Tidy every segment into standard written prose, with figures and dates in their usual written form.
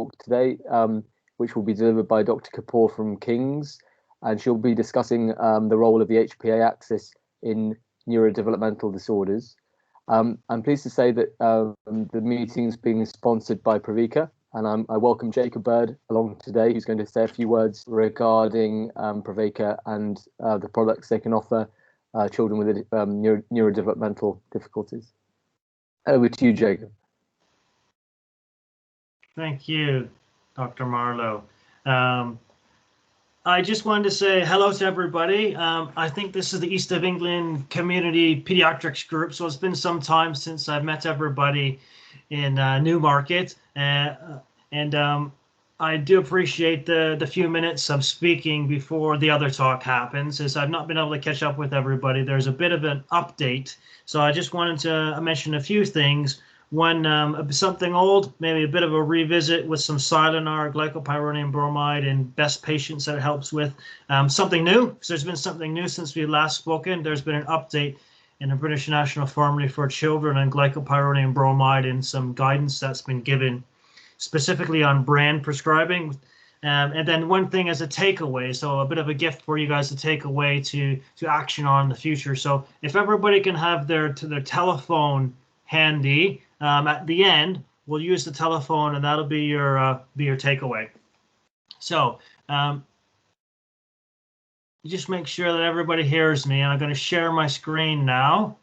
today, which will be delivered by Dr. Kapoor from King's, and she'll be discussing the role of the HPA axis in neurodevelopmental disorders. I'm pleased to say that the meeting is being sponsored by Pravika, and I welcome Jacob Bird along today, who's going to say a few words regarding Pravika and the products they can offer children with neurodevelopmental difficulties. Over to you, Jacob. Thank you, Dr. Marlowe. I just wanted to say hello to everybody. I think this is the East of England Community Pediatrics Group, so it's been some time since I've met everybody in Newmarket. I do appreciate the few minutes of speaking before the other talk happens, as I've not been able to catch up with everybody. There's a bit of an update, so I just wanted to mention a few things. One, something old, maybe a bit of a revisit with some Silenar, glycopyrronium bromide, and best patients that it helps with. Something new, because there's been something new since we last spoken. There's been an update in the British National Formulary for Children on glycopyrronium bromide and some guidance that's been given specifically on brand prescribing. And then one thing as a takeaway, so a bit of a gift for you guys to take away to action on in the future. So if everybody can have their telephone handy, at the end, we'll use the telephone, and that'll be your takeaway. So just make sure that everybody hears me, and I'm going to share my screen now.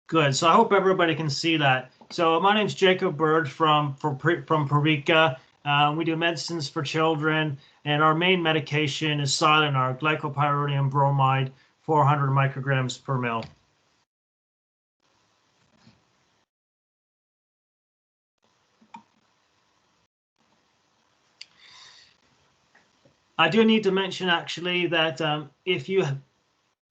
Good. So I hope everybody can see that. So my name's Jacob Bird from Pravika. We do medicines for children, and our main medication is Silenar, glycopyrronium bromide, 400 micrograms per mil. I do need to mention actually that if you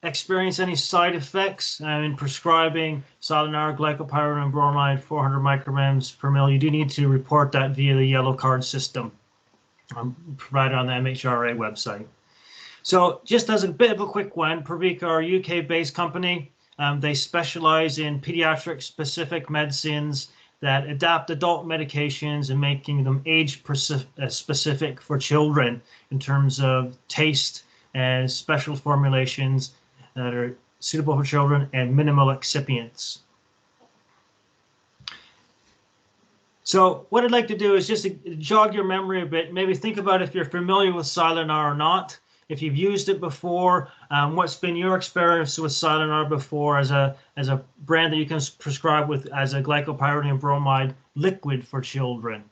experience any side effects in prescribing Silenar, glycopyrronium bromide, 400 micrograms per mil, you do need to report that via the yellow card system provided on the MHRA website. So just as a bit of a quick one, Pravika are a UK-based company. They specialize in pediatric-specific medicines that adapt adult medications and making them age-specific for children in terms of taste and special formulations that are suitable for children and minimal excipients. So what I'd like to do is just to jog your memory a bit, maybe think about if you're familiar with Silenar or not, if you've used it before, what's been your experience with Silenar before as a brand that you can prescribe with as a glycopyrronium bromide liquid for children.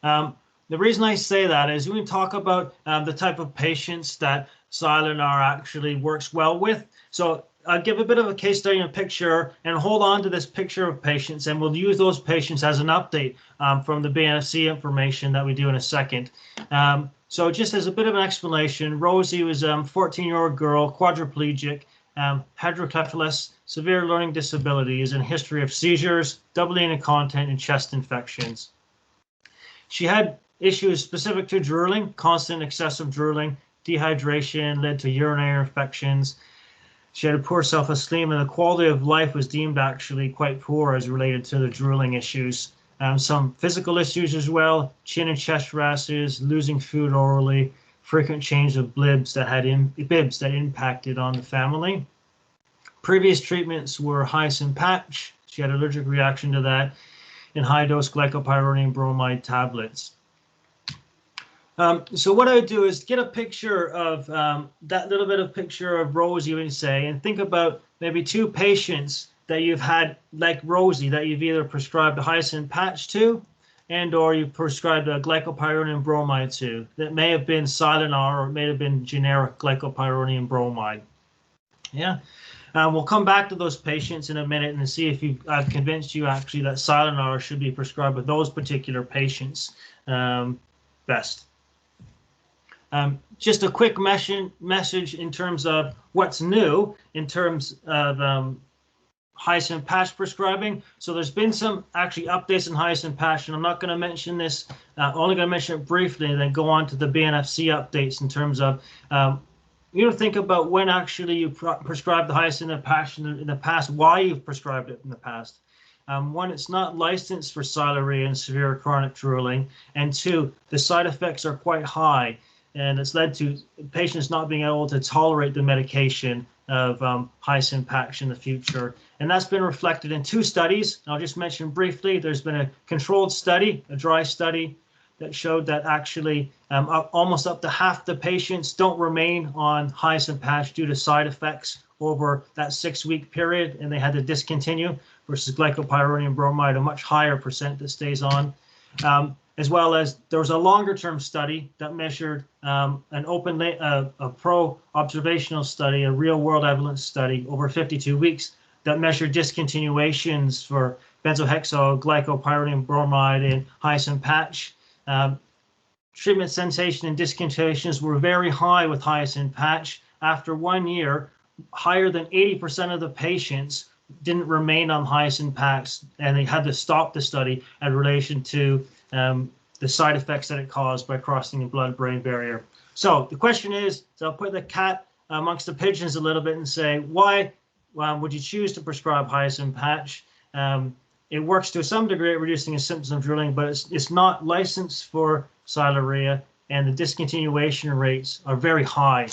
The reason I say that is we can talk about the type of patients that Silenar actually works well with. So I'll give a bit of a case study and a picture, and hold on to this picture of patients, and we'll use those patients as an update from the BNFC information that we do in a second. So just as a bit of an explanation, Rosie was a 14-year-old girl, quadriplegic, hydrocephalus, severe learning disabilities, and history of seizures, doubling in content, and chest infections. She had issues specific to drooling, constant excessive drooling, dehydration led to urinary infections. She had a poor self-esteem, and the quality of life was deemed actually quite poor as related to the drooling issues. Some physical issues as well, chin and chest rashes, losing food orally, frequent change of bibs that impacted on the family. Previous treatments were hyoscine patch. She had an allergic reaction to that, and high-dose glycopyrronium bromide tablets. So what I would do is get a picture of that little bit of picture of Rosie, you would say, and think about maybe two patients that you've had, like Rosie, that you've either prescribed a hyoscine patch to, and or you've prescribed a glycopyrronium bromide to. That may have been Silenar, or it may have been generic glycopyrronium bromide. Yeah. We'll come back to those patients in a minute and see if I've convinced you actually that Silenar should be prescribed with those particular patients best. Just a quick message in terms of what's new in terms of hyoscine patch prescribing. So there's been some actually updates in hyoscine patch, and I'm not going to mention this, only going to mention it briefly and then go on to the BNFC updates in terms of you think about when actually you prescribed the hyoscine in the past, why you've prescribed it in the past. One, it's not licensed for sialorrhea and severe chronic drooling, and two, the side effects are quite high, and it's led to patients not being able to tolerate the medication of hyoscine patch in the future. And that's been reflected in 2 studies. I'll just mention briefly, there's been a controlled study, a dry study, that showed that actually almost up to half the patients don't remain on hyoscine patch due to side effects over that 6-week period, and they had to discontinue, versus glycopyrronium bromide, a much higher percent that stays on. As well as there was a longer-term study that measured a pro-observational study, a real-world evidence study over 52 weeks that measured discontinuations for benzohexyl, glycopyrronium bromide, and hyoscine patch. Treatment cessation and discontinuations were very high with hyoscine patch. After 1 year, higher than 80% of the patients didn't remain on hyoscine patch, and they had to stop the study in relation to the side effects that it caused by crossing the blood-brain barrier. So the question is, so I'll put the cat amongst the pigeons a little bit and say, why would you choose to prescribe hyoscine patch? It works to some degree at reducing the symptoms of drooling, but it's not licensed for sialorrhea, and the discontinuation rates are very high.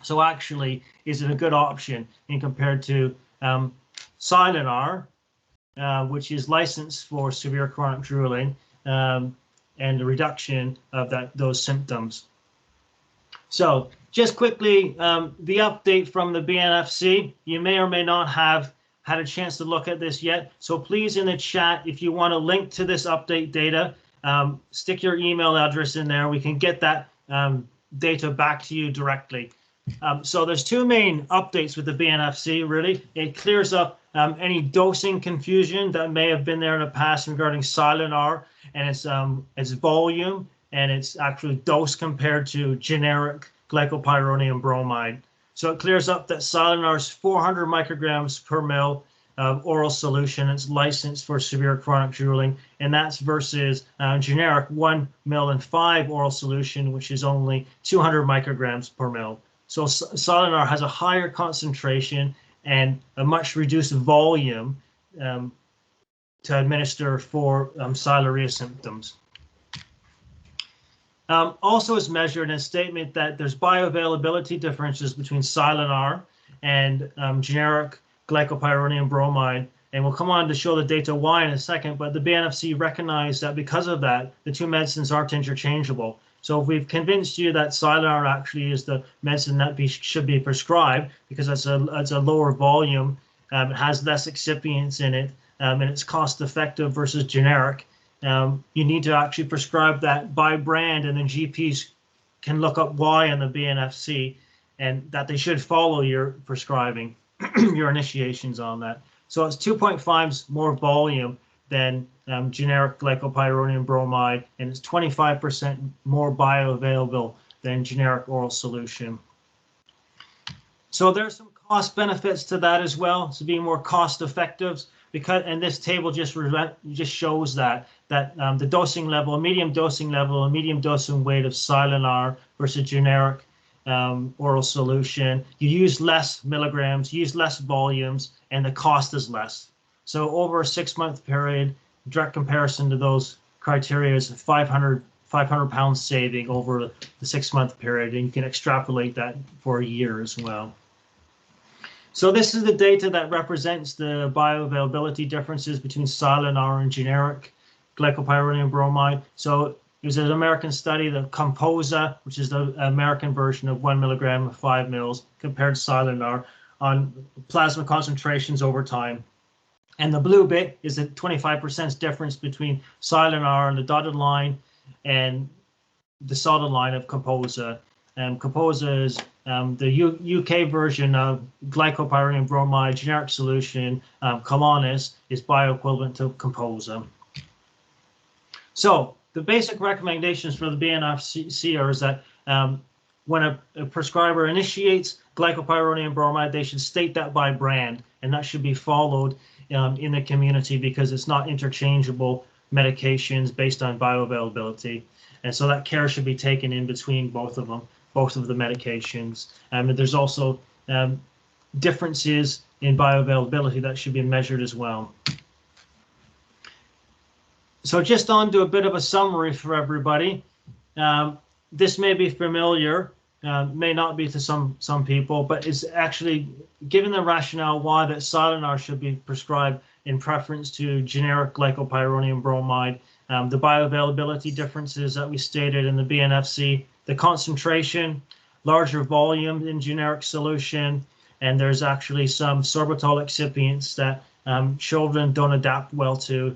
So actually, is it a good option in compared to Silenar, which is licensed for severe chronic drooling, and the reduction of those symptoms? So just quickly, the update from the BNFC, you may or may not have had a chance to look at this yet. So please, in the chat, if you want to link to this update data, stick your email address in there. We can get that data back to you directly. So there's 2 main updates with the BNFC, really. It clears up any dosing confusion that may have been there in the past regarding Silenar and its volume and its actual dose compared to generic glycopyrronium bromide. So it clears up that Silenar is 400 micrograms per mil of oral solution. It's licensed for severe chronic drooling, and that's versus generic 1 mil and 5 oral solution, which is only 200 micrograms per mil. So Silenar has a higher concentration and a much reduced volume to administer for sialorrhea symptoms. Also is measured in a statement that there's bioavailability differences between Silenar and generic glycopyrronium bromide, and we'll come on to show the data why in a second, but the BNFC recognized that because of that, the 2 medicines aren't interchangeable. So if we've convinced you that Silenar actually is the medicine that should be prescribed because it's a lower volume, it has less excipients in it, and it's cost effective versus generic, you need to actually prescribe that by brand, and then GPs can look up why on the BNFC, and that they should follow your prescribing, your initiations on that. So it's 2.5 more volume than generic glycopyrronium bromide, and it's 25% more bioavailable than generic oral solution. So there's some cost benefits to that as well, so being more cost effective, because, and this table just shows that the dosing level, a medium dosing weight of Silenar versus generic oral solution, you use less milligrams, use less volumes, and the cost is less. So over a 6-month period, direct comparison to those criteria is 500 pounds saving over the 6-month period, and you can extrapolate that for a year as well. So this is the data that represents the bioavailability differences between Silenar and generic glycopyrronium bromide. So it was an American study, the Composa, which is the American version of 1 milligram of 5 mils, compared to Silenar on plasma concentrations over time. And the blue bit is a 25% difference between Silenar on the dotted line and the solid line of Composa. Composa is the UK version of glycopyrronium bromide generic solution. Colonis is bioequivalent to Composa. So the basic recommendations for the BNFC are is that when a prescriber initiates glycopyrronium bromide, they should state that by brand, and that should be followed in the community because it's not interchangeable medications based on bioavailability. And so that care should be taken in between both of them. both of the medications. There's also differences in bioavailability that should be measured as well. So just on to a bit of a summary for everybody. This may be familiar, may not be to some people, but is actually given the rationale why that Silinar should be prescribed in preference to generic glycopyrronium bromide, the bioavailability differences that we stated in the BNFC, the concentration, larger volume in generic solution, and there's actually some sorbitol excipients that children don't adapt well to.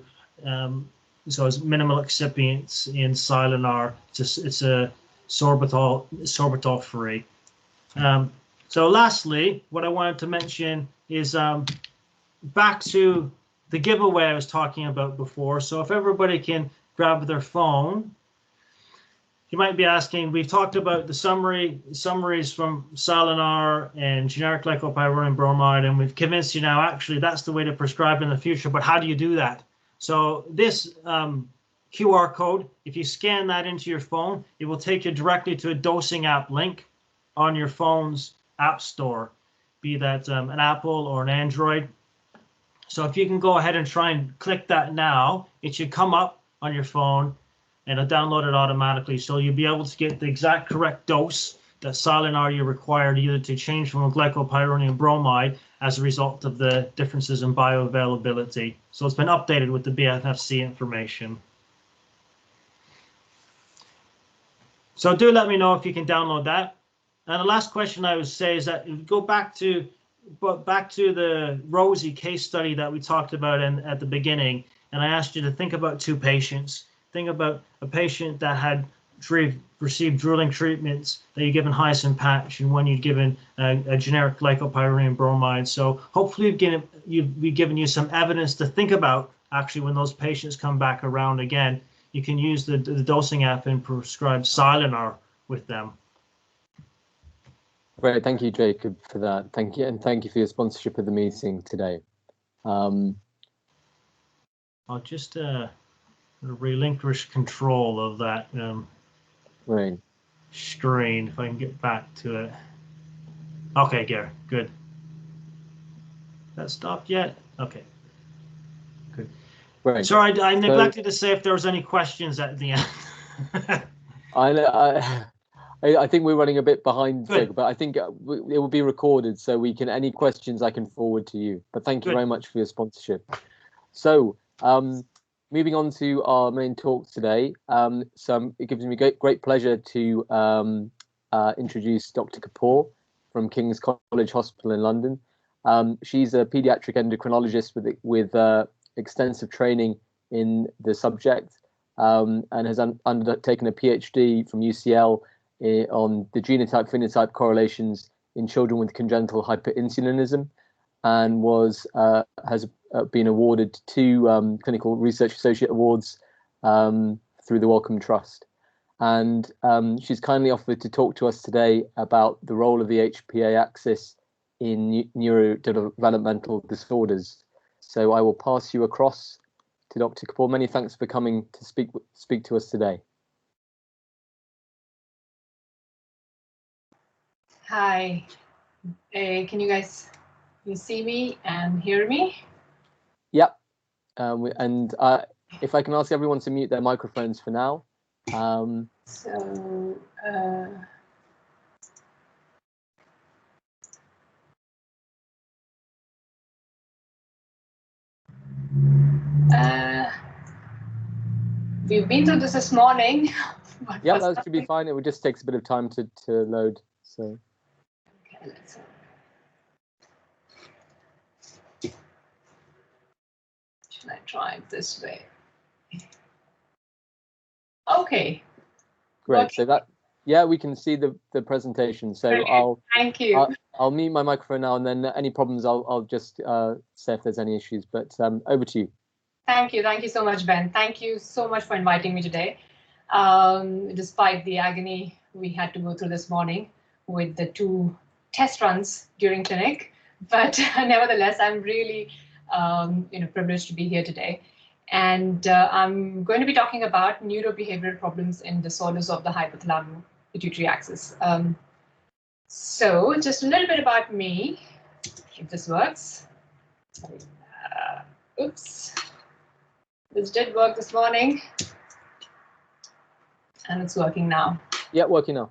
So it's minimal excipients in Silinar. It's a sorbitol free. So lastly, what I wanted to mention is back to the giveaway I was talking about before. So if everybody can grab their phone, you might be asking, we've talked about the summaries from Silinar and generic glycopyrronium bromide, and we've convinced you now actually that's the way to prescribe in the future, but how do you do that? So this QR code, if you scan that into your phone, it will take you directly to a dosing app link on your phone's app store, be that an Apple or an Android. So if you can go ahead and try and click that now, it should come up on your phone and it'll download it automatically. So you'll be able to get the exact correct dose that Silinar you're required either to change from a glycopyrronium bromide as a result of the differences in bioavailability. So it's been updated with the BNFC information. So do let me know if you can download that. And the last question I would say is that go back to the Rosie case study that we talked about at the beginning, and I asked you to think about two patients. Think about a patient that had received drooling treatments that you're given hyoscine patch and one you'd given a generic glycopyrronium bromide. So hopefully we've given you some evidence to think about actually when those patients come back around again. You can use the dosing app and prescribe Silinar with them. Great, thank you, Jacob, for that. Thank you, and thank you for your sponsorship of the meeting today. I'll just relinquish control of that Right. screen if I can get back to it. Okay, Gary, good. That stopped yet? Okay, good. Right. Sorry, I neglected to say if there was any questions at the end. I think we're running a bit behind, Good. Jacob, but I think it will be recorded, so we can any questions I can forward to you. But thank you very much for your sponsorship. So, moving on to our main talk today. So it gives me great pleasure to introduce Dr. Kapoor from King's College Hospital in London. She's a paediatric endocrinologist with extensive training in the subject, and has undertaken a PhD from UCL on the genotype-phenotype correlations in children with congenital hyperinsulinism, and has been awarded 2 Clinical Research Associate Awards through the Wellcome Trust. And she's kindly offered to talk to us today about the role of the HPA axis in neurodevelopmental disorders. So I will pass you across to Dr. Kapoor. Many thanks for coming to speak to us today. Hi, can you see me and hear me? Yep. And if I can ask everyone to mute their microphones for now. We've been through this morning. Yeah, that should be fine. It would just take a bit of time to load. So. Okay, let's see. Should I try it this way? Okay. Great. Okay. So that, yeah, we can see the presentation. So brilliant. Thank you. I'll mute my microphone now, and then any problems, I'll just say if there's any issues. But over to you. Thank you. Thank you so much, Ben. Thank you so much for inviting me today. Despite the agony we had to go through this morning with the 2 test runs during clinic, but nevertheless, I'm really privileged to be here today. And I'm going to be talking about neurobehavioral problems in disorders of the hypothalamus pituitary axis. So just a little bit about me, if this works. Oops, this did work this morning, and it's working now. Yeah, working now.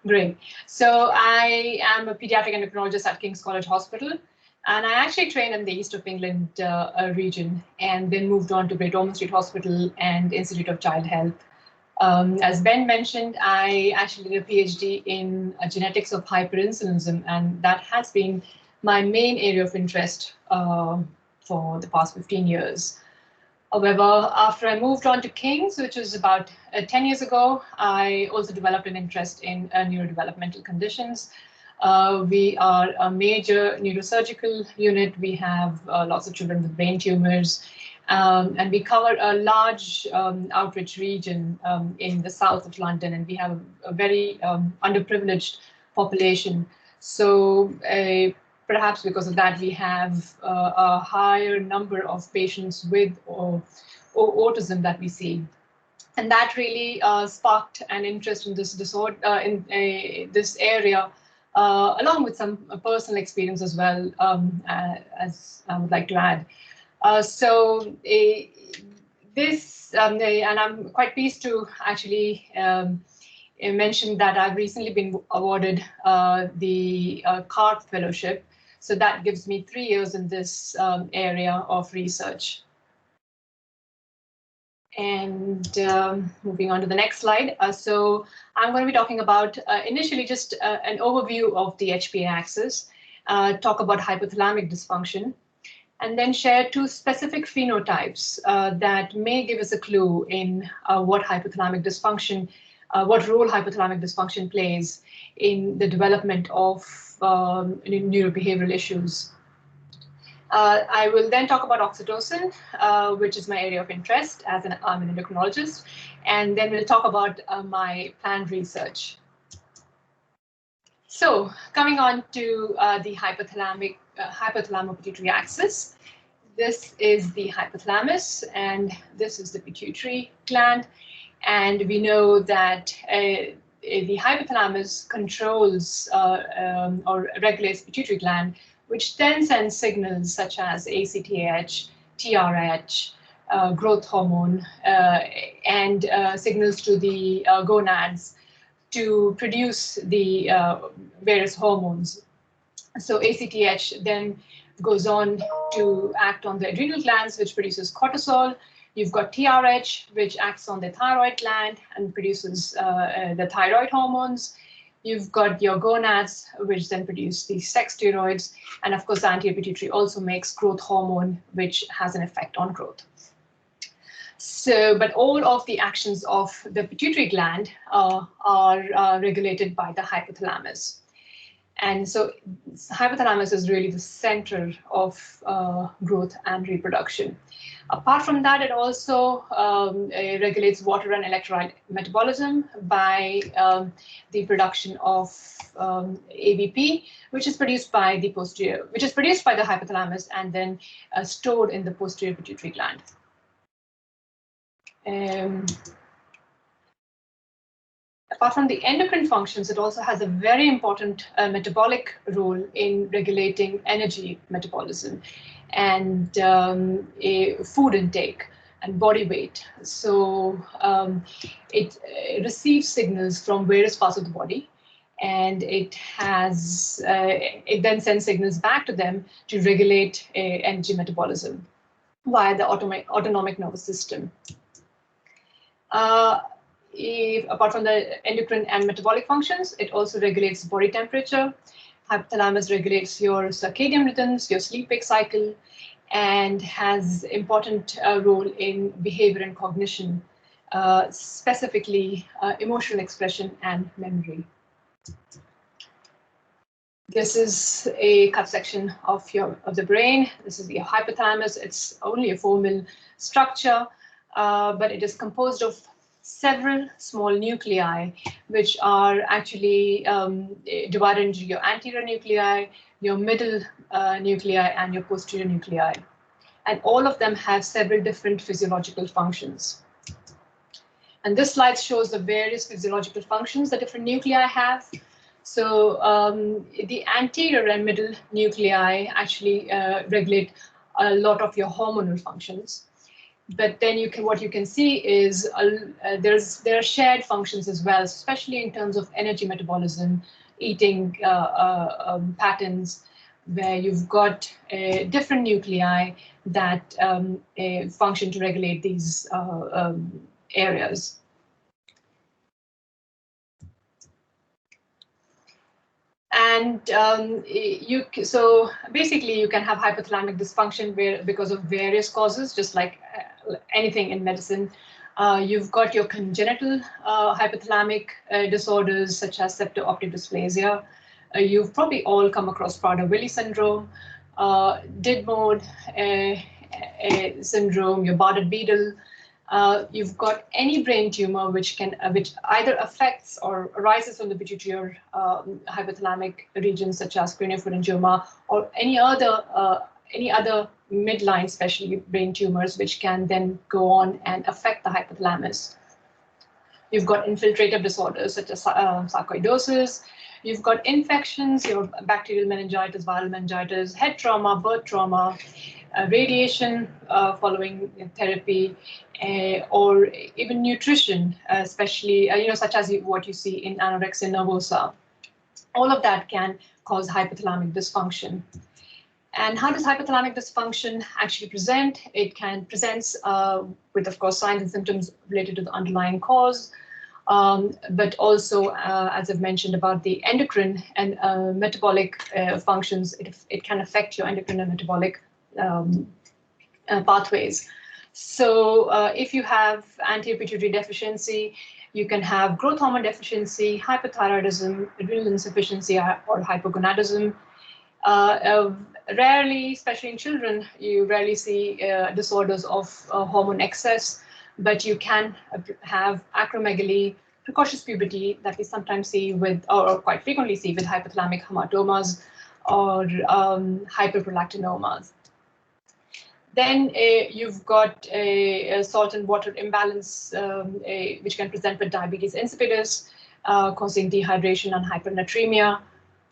Great. So I am a pediatric endocrinologist at King's College Hospital, and I actually trained in the East of England region, and then moved on to Great Ormond Street Hospital and Institute of Child Health. As Ben mentioned, I actually did a PhD in genetics of hyperinsulinism, and that has been my main area of interest for the past 15 years. However, after I moved on to King's, which was about 10 years ago, I also developed an interest in neurodevelopmental conditions. We are a major neurosurgical unit. We have lots of children with brain tumors, and we cover a large outreach region in the south of London, and we have a very underprivileged population. So perhaps because of that, we have a higher number of patients with autism that we see. And that really sparked an interest in this disorder, this area, along with some personal experience as well, as I would like to add. And I'm quite pleased to actually mention that I've recently been awarded the CARP Fellowship. So that gives me 3 years in this area of research. And moving on to the next slide. So I'm going to be talking about initially just an overview of the HPA axis, talk about hypothalamic dysfunction, and then share 2 specific phenotypes that may give us a clue in what hypothalamic dysfunction, what role hypothalamic dysfunction plays in the development of neurobehavioral issues. I will then talk about oxytocin, which is my area of interest as I'm an endocrinologist, and then we'll talk about my planned research. So coming on to the hypothalamo-pituitary axis, this is the hypothalamus, and this is the pituitary gland. And we know that the hypothalamus controls or regulates the pituitary gland, which then sends signals such as ACTH, TRH, growth hormone, and signals to the gonads to produce the various hormones. So ACTH then goes on to act on the adrenal glands, which produces cortisol. You've got TRH, which acts on the thyroid gland and produces the thyroid hormones. You've got your gonads, which then produce the sex steroids. And of course, the anterior pituitary also makes growth hormone, which has an effect on growth. So, but all of the actions of the pituitary gland are regulated by the hypothalamus. And so hypothalamus is really the center of growth and reproduction. Apart from that, it also regulates water and electrolyte metabolism by the production of ABP, which is produced by the hypothalamus and then stored in the posterior pituitary gland. Apart from the endocrine functions, it also has a very important metabolic role in regulating energy metabolism and food intake and body weight. So it receives signals from various parts of the body, and it then sends signals back to them to regulate energy metabolism via the autonomic nervous system. Apart from the endocrine and metabolic functions, it also regulates body temperature. Hypothalamus regulates your circadian rhythms, your sleep-wake cycle, and has important role in behavior and cognition, specifically emotional expression and memory. This is a cut section of the brain. This is the hypothalamus. It's only a 4 mil structure, but it is composed of several small nuclei, which are actually divided into your anterior nuclei, your middle nuclei, and your posterior nuclei. And all of them have several different physiological functions. And this slide shows the various physiological functions that different nuclei have. So the anterior and middle nuclei actually regulate a lot of your hormonal functions. But then what you can see is there are shared functions as well, especially in terms of energy metabolism, eating patterns, where you've got different nuclei that function to regulate these areas. And so basically you can have hypothalamic dysfunction because of various causes, just like anything in medicine. You've got your congenital hypothalamic disorders such as septo-optic dysplasia. You've probably all come across Prader-Willi syndrome, Did-Mode syndrome, your Bardet-Biedl. You've got any brain tumor which either affects or arises from the pituitary hypothalamic regions, such as craniopharyngioma, or any other midline, especially brain tumors, which can then go on and affect the hypothalamus. You've got infiltrative disorders such as sarcoidosis. You've got infections, your bacterial meningitis, viral meningitis, head trauma, birth trauma, radiation following therapy, or even nutrition, especially such as what you see in anorexia nervosa. All of that can cause hypothalamic dysfunction. And how does hypothalamic dysfunction actually present? It can present with, of course, signs and symptoms related to the underlying cause, but also, as I've mentioned about the endocrine and metabolic functions, it can affect your endocrine and metabolic pathways. So if you have anterior pituitary deficiency, you can have growth hormone deficiency, hypothyroidism, adrenal insufficiency, or hypogonadism. Rarely, especially in children, you rarely see disorders of hormone excess, but you can have acromegaly, precocious puberty that we sometimes see with, or quite frequently see with hypothalamic hamatomas or hyperprolactinomas. Then you've got a salt and water imbalance, which can present with diabetes insipidus, causing dehydration and hypernatremia,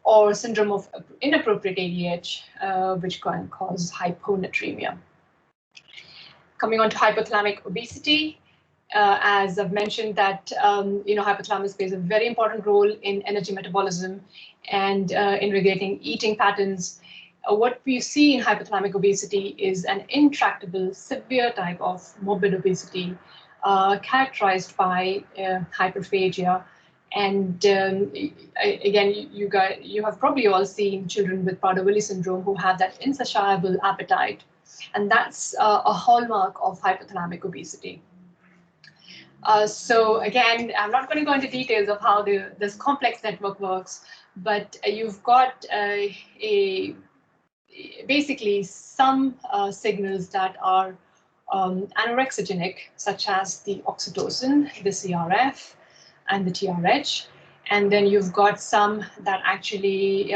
or syndrome of inappropriate ADH, which can cause hyponatremia. Coming on to hypothalamic obesity, as I've mentioned that hypothalamus plays a very important role in energy metabolism and in regulating eating patterns. What we see in hypothalamic obesity is an intractable, severe type of morbid obesity characterized by hyperphagia. And again, you have probably all seen children with Prader-Willi syndrome who have that insatiable appetite. And that's a hallmark of hypothalamic obesity. So again, I'm not going to go into details of how this complex network works, but you've got basically some signals that are anorexigenic, such as the oxytocin, the CRF, and the TRH. And then you've got some that actually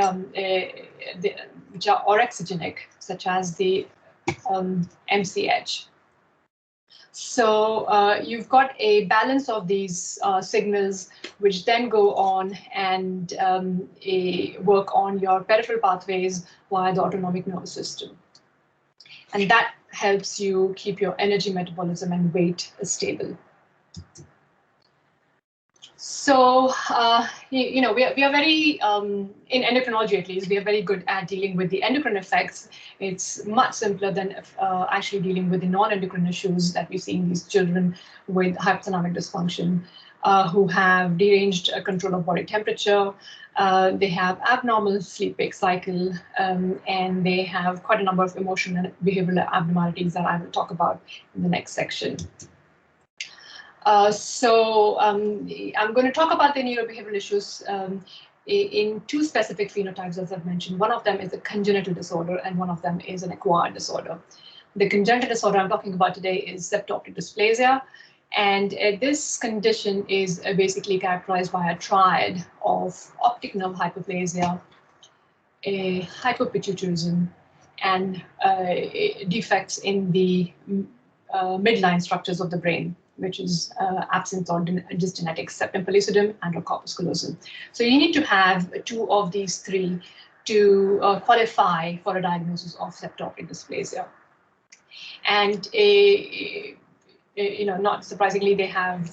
which are orexigenic, such as the MCH. So you've got a balance of these signals, which then go on and work on your peripheral pathways via the autonomic nervous system. And that helps you keep your energy metabolism and weight stable. So, we are very, in endocrinology at least, we are very good at dealing with the endocrine effects. It's much simpler than actually dealing with the non-endocrine issues that we see in these children with hypothalamic dysfunction, who have deranged control of body temperature. They have abnormal sleep-wake cycle, and they have quite a number of emotional and behavioral abnormalities that I will talk about in the next section. So I'm going to talk about the neurobehavioral issues in two specific phenotypes, as I've mentioned. One of them is a congenital disorder, and one of them is an acquired disorder. The congenital disorder I'm talking about today is septo-optic dysplasia, and this condition is basically characterized by a triad of optic nerve hyperplasia, hypopituitarism, and defects in the midline structures of the brain. which is absence or dysgenetic septum pellucidum and or corpus callosum. So you need to have 2 of these 3 to qualify for a diagnosis of septal-optic dysplasia. And not surprisingly, they have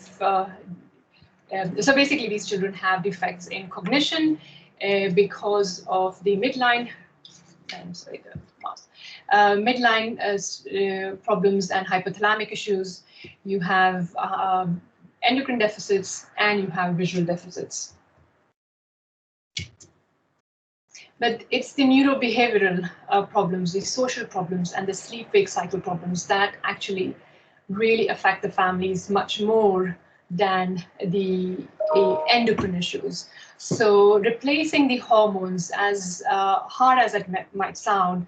so basically these children have defects in cognition because of the midline. I'm sorry, the mouse. Midline problems and hypothalamic issues. You have endocrine deficits and you have visual deficits. But it's the neurobehavioral problems, the social problems, and the sleep-wake cycle problems that actually really affect the families much more than the endocrine issues. So replacing the hormones, as hard as it might sound,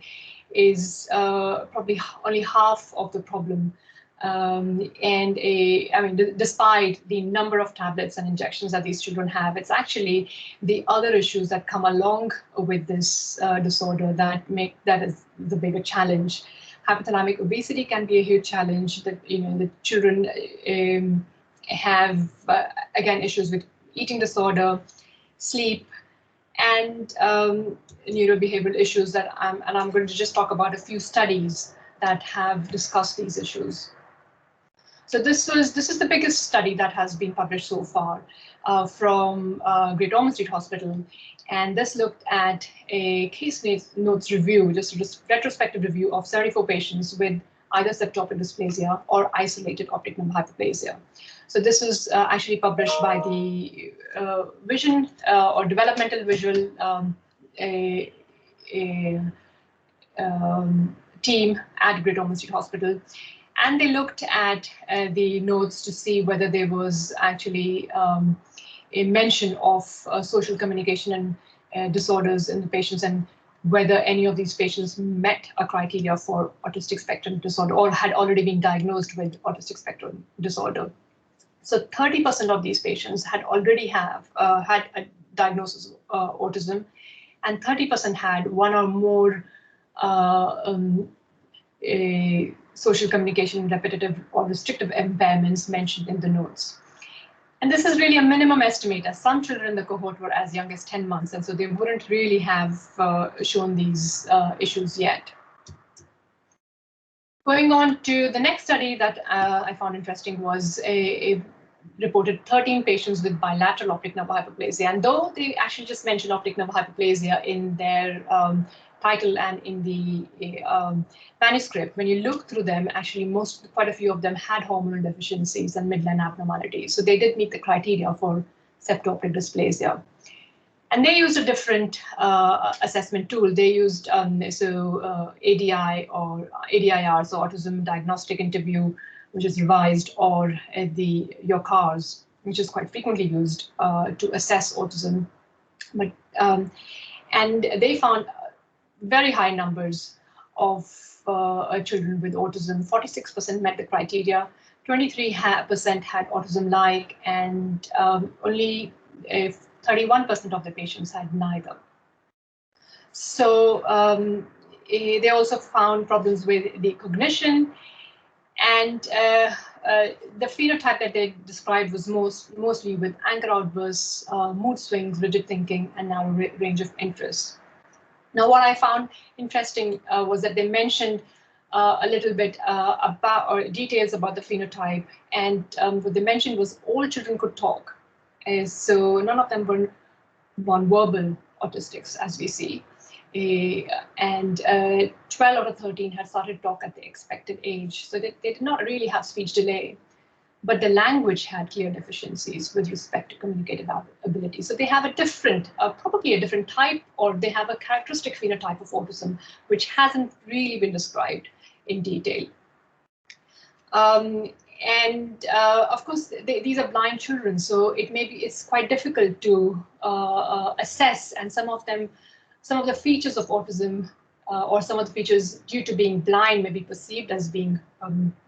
is probably only half of the problem. Despite the number of tablets and injections that these children have, it's actually the other issues that come along with this disorder that is the bigger challenge. Hypothalamic obesity can be a huge challenge. That the children have again issues with eating disorder, sleep, and neurobehavioral issues that I'm going to just talk about a few studies that have discussed these issues. So this is the biggest study that has been published so far from Great Ormond Street Hospital, and this looked at a case notes review, just a retrospective review of 74 patients with either septal-optic dysplasia or isolated optic nerve hyperplasia. So this was actually published by the Vision or Developmental Visual team at Great Ormond Street Hospital. And they looked at the notes to see whether there was actually a mention of social communication and disorders in the patients, and whether any of these patients met a criteria for autistic spectrum disorder or had already been diagnosed with autistic spectrum disorder. So 30% of these patients had already had a diagnosis of autism, and 30% had one or more social communication, repetitive or restrictive impairments mentioned in the notes. And this is really a minimum estimate, as some children in the cohort were as young as 10 months, and so they wouldn't really have shown these issues yet. Going on to the next study that I found interesting was a reported 13 patients with bilateral optic nerve hyperplasia. And though they actually just mentioned optic nerve hyperplasia in their title and in the manuscript, when you look through them, actually quite a few of them had hormonal deficiencies and midline abnormalities. So they did meet the criteria for septal-optic dysplasia. And they used a different assessment tool. They used ADI or ADIR, so Autism Diagnostic Interview, which is revised, or the YOCARS, which is quite frequently used to assess autism. But and they found very high numbers of children with autism. 46% met the criteria, 23% had autism-like, and only 31% of the patients had neither. So they also found problems with the cognition, and the phenotype that they described was mostly with anger outbursts, mood swings, rigid thinking, and narrow range of interest. Now, what I found interesting was that they mentioned a little bit about or details about the phenotype, and what they mentioned was all children could talk. So none of them were non-verbal autistics, as we see. And 12 out of 13 had started talk at the expected age. So they did not really have speech delay, but the language had clear deficiencies with respect to communicative ability. So they have a different, probably a different type, or they have a characteristic phenotype of autism, which hasn't really been described in detail. Of course, these are blind children, so it's quite difficult to assess, and some of the features of autism or some of the features due to being blind may be perceived as being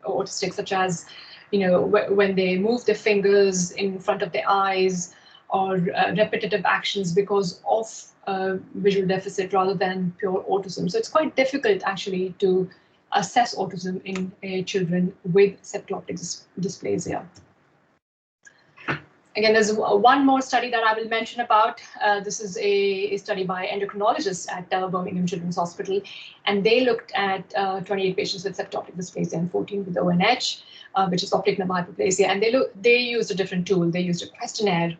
autistic, such as when they move their fingers in front of their eyes, or repetitive actions because of visual deficit rather than pure autism. So it's quite difficult actually to assess autism in children with septal-optic dysplasia. Again, there's one more study that I will mention about. This is a study by endocrinologists at Birmingham Children's Hospital, and they looked at 28 patients with septal-optic dysplasia and 14 with ONH, which is optic nerve hyperplasia, and they used a different tool. They used a questionnaire,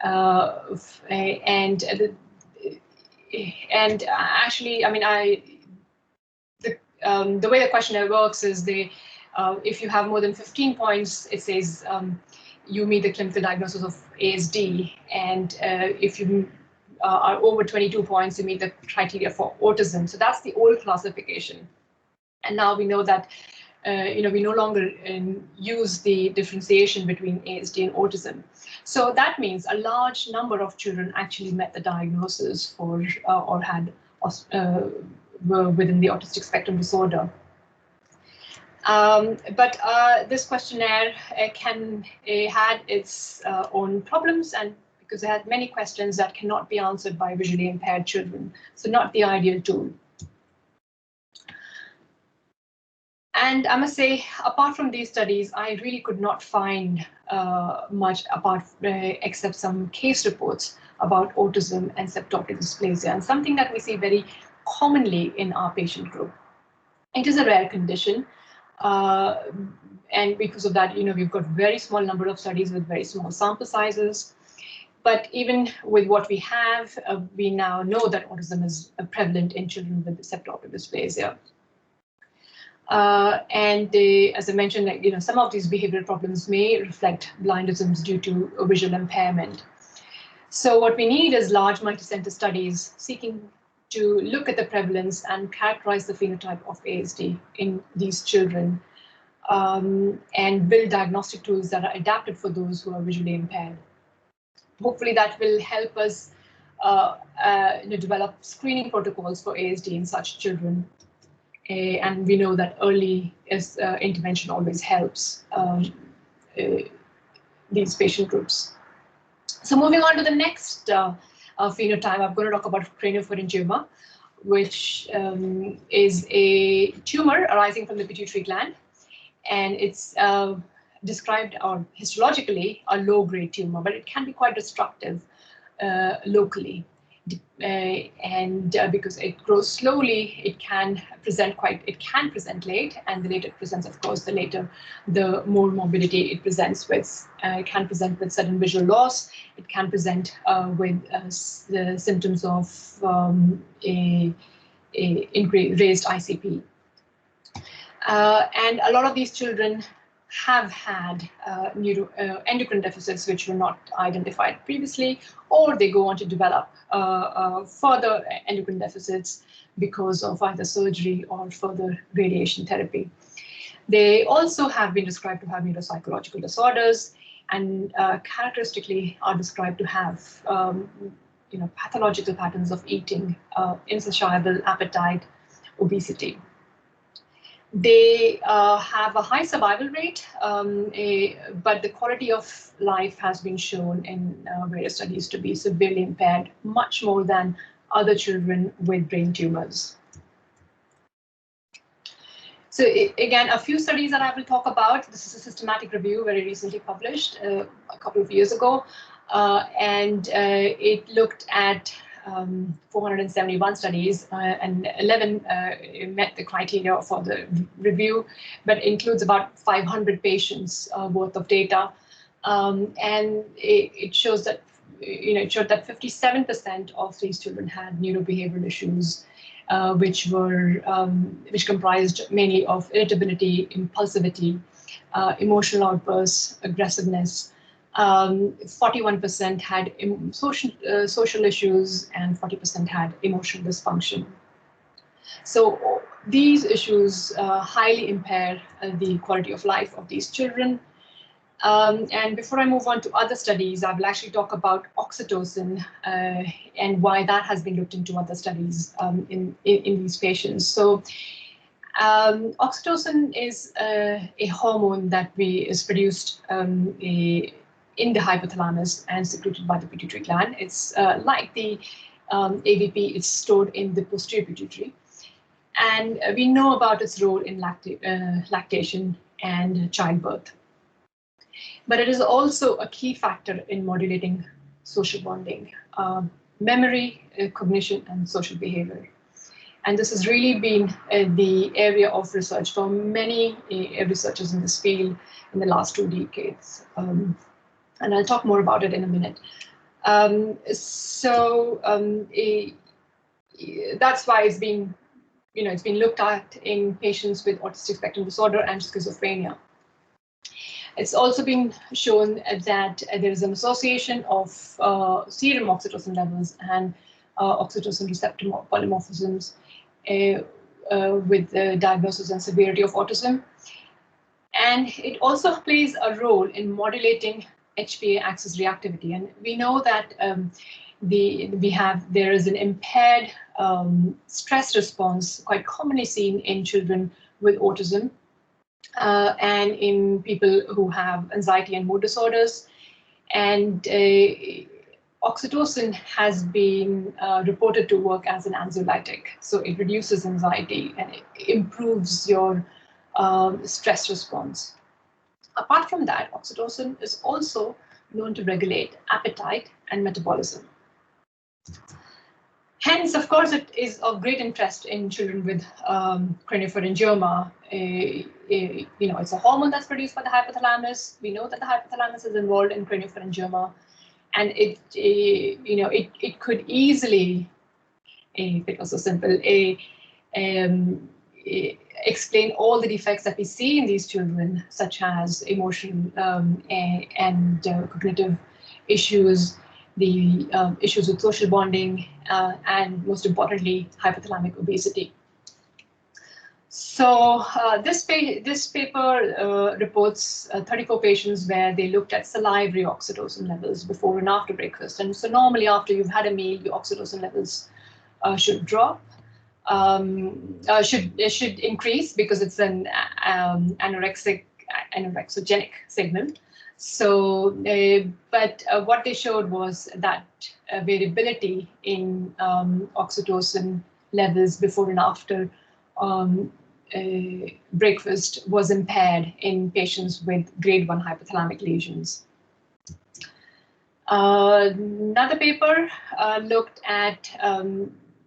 and actually, I mean, the way the questionnaire works is if you have more than 15 points, it says you meet the clinical diagnosis of ASD, and if you are over 22 points, you meet the criteria for autism. So that's the old classification. And now we know that we no longer use the differentiation between ASD and autism. So that means a large number of children actually met the diagnosis for or were within the autistic spectrum disorder. But this questionnaire had its own problems, and because it had many questions that cannot be answered by visually impaired children, so not the ideal tool. And I must say, apart from these studies, I really could not find much except some case reports about autism and septal-optic dysplasia, and something that we see very commonly in our patient group. It is a rare condition. And because of that, we've got very small number of studies with very small sample sizes. But even with what we have, we now know that autism is prevalent in children with septal-optic dysplasia. As I mentioned, some of these behavioral problems may reflect blindisms due to a visual impairment. So what we need is large multi-center studies seeking to look at the prevalence and characterize the phenotype of ASD in these children, and build diagnostic tools that are adapted for those who are visually impaired. Hopefully that will help us develop screening protocols for ASD in such children. And we know that early intervention always helps these patient groups. So moving on to the next phenotype, I'm going to talk about craniopharyngioma, which is a tumor arising from the pituitary gland, and it's described histologically a low-grade tumor, but it can be quite destructive locally. Because it grows slowly, it can present late, and the later it presents, of course, the more morbidity it presents with. It can present with sudden visual loss. It can present with the symptoms of a raised ICP. And a lot of these children have had endocrine deficits which were not identified previously, or they go on to develop further endocrine deficits because of either surgery or further radiation therapy. They also have been described to have neuropsychological disorders, and characteristically are described to have pathological patterns of eating, insatiable appetite, obesity. They have a high survival rate, but the quality of life has been shown in various studies to be severely impaired, much more than other children with brain tumors. So again, a few studies that I will talk about. This is a systematic review very recently published a couple of years ago, and it looked at 471 studies, and 11 met the criteria for the review, but includes about 500 patients worth of data, and it shows that it showed that 57% of these children had neurobehavioral issues, which comprised mainly of irritability, impulsivity, emotional outbursts, aggressiveness. 41% had social issues, and 40% had emotional dysfunction. So these issues highly impair the quality of life of these children. And before I move on to other studies, I will actually talk about oxytocin and why that has been looked into other studies in these patients. So oxytocin is a hormone that is produced in the hypothalamus and secreted by the pituitary gland. It's like the AVP, it's stored in the posterior pituitary. And we know about its role in lactation and childbirth. But it is also a key factor in modulating social bonding, memory, cognition, and social behavior. And this has really been the area of research for many researchers in this field in the last 2 decades. And I'll talk more about it in a minute. That's why it's been looked at in patients with autistic spectrum disorder and schizophrenia. It's also been shown that there is an association of serum oxytocin levels and oxytocin receptor polymorphisms with the diagnosis and severity of autism. And it also plays a role in modulating HPA axis reactivity. And we know that there is an impaired stress response quite commonly seen in children with autism and in people who have anxiety and mood disorders. And oxytocin has been reported to work as an anxiolytic. So it reduces anxiety and it improves your stress response. Apart from that, oxytocin is also known to regulate appetite and metabolism. Hence, of course, it is of great interest in children with craniopharyngioma. It's a hormone that's produced by the hypothalamus. We know that the hypothalamus is involved in craniopharyngioma, and it could easily, if it was so simple, explain all the defects that we see in these children, such as emotional and cognitive issues, the issues with social bonding, and most importantly, hypothalamic obesity. So this paper reports 34 patients where they looked at salivary oxytocin levels before and after breakfast. And so normally after you've had a meal, your oxytocin levels should drop. Should increase because it's an anorexogenic signal. So, but what they showed was that variability in oxytocin levels before and after breakfast was impaired in patients with grade 1 hypothalamic lesions. Another paper looked at